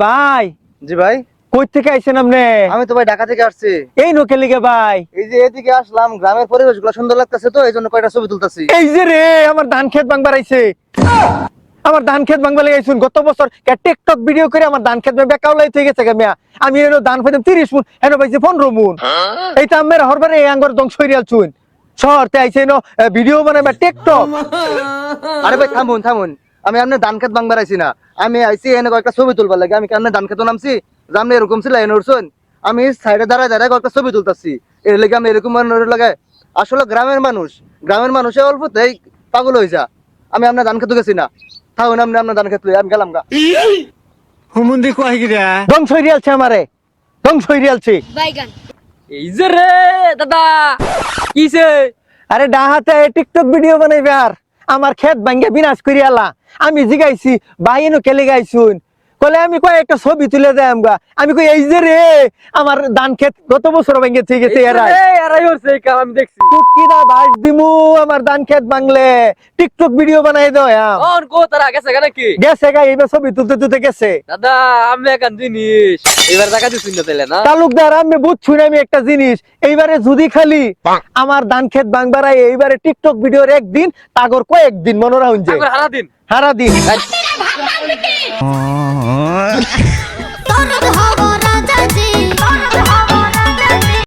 ভাই, জি ভাই, কই থেকে আইছেন আপনি? আমি তো ভাই ঢাকা থেকে আসছি। এই নোকে লিগে ভাই। এই যে এদিকে আসলাম, গ্রামের পরিবেশগুলো সুন্দর লাগতেছে, তো এই জন্য কয়টা ছবি তুলতেছি। এই যে রে আমার ধান ক্ষেত ভাঙবার আইছে। আমার ধান ক্ষেত ভাঙবার লেগে আইছুন। গত বছর টিকটক ভিডিও করে আমার ধান ক্ষেত বেকাউলাই হয়ে গেছে মিয়া। আমি এনো ধান পাইতাম 30 মুন, এনো পাইছি 15 মুন। এইটা আমার হরবারে এই আঙ্গর ধ্বংস হইরাল চুন। শহরতে আইছে এনো ভিডিও বানাইবা টিকটক। আরে ভাই থামুন থামুন, আমি আপনার ধান খেত ভাঙবার আইছি না, আমি আইছি এনে কয়েকটা ছবি তুলবার লাগে। আমি কি আপনার ধান খেতে নামছি? জানলে এরকম ছিল এনে উঠছেন, আমি সাইডে দাঁড়ায় দাঁড়ায় কয়েকটা ছবি তুলতেছি। এর লেগে আমি এরকম লাগে। আসলে গ্রামের মানুষে অল্পতেই পাগল হয়ে যা। আমি আপনার ধান খেতে গেছি না, থাকুন আপনি আপনার ধান খেতে, আমি গেলাম গা। হুমুন্দি কয় গিরা ধ্বংস হইরালছে আমারে, ধ্বংস হইরালছে। বাইগান এই যে রে দাদা কিছে? আরে ডাহাতে টিকটক ভিডিও বানাইবে আর আমার ক্ষেত ভাঙ্গা বিনাশ করিয়ালা। আমি জিগাইছি ভাই এনো কেলে গাইছুন, কলে আমি কয় একটা ছবি তুলে দেয় আমগা। আমি কই এই যে রে আমার ধান ক্ষেত গত বছর ভাঙ্গে থেকে গেছে এরাই। এরাই হচ্ছে এই কাম আমি দেখছি। কুটকিরা বাস দিমু আমার ধান ক্ষেত ভাঙলে টিকটক ভিডিও বানাই দয়া। অন কো তারা গেছে কেন কি? গেছে গা এইবার ছবি তুলতে তুলতে গেছে। দাদা আমি একান জিনিস এবার টাকা দিছিস না তাইলে না? তালুকদার আমি বুঝছুন আমি একটা জিনিস, এইবারে যদি খালি আমার ধান ক্ষেত ভাঙবার আই, এইবারে টিকটক ভিডিওর একদিন তাগর কয়েকদিন মনে রাখুন যে তারপর হারা দিন সারা দিন। তোর হবে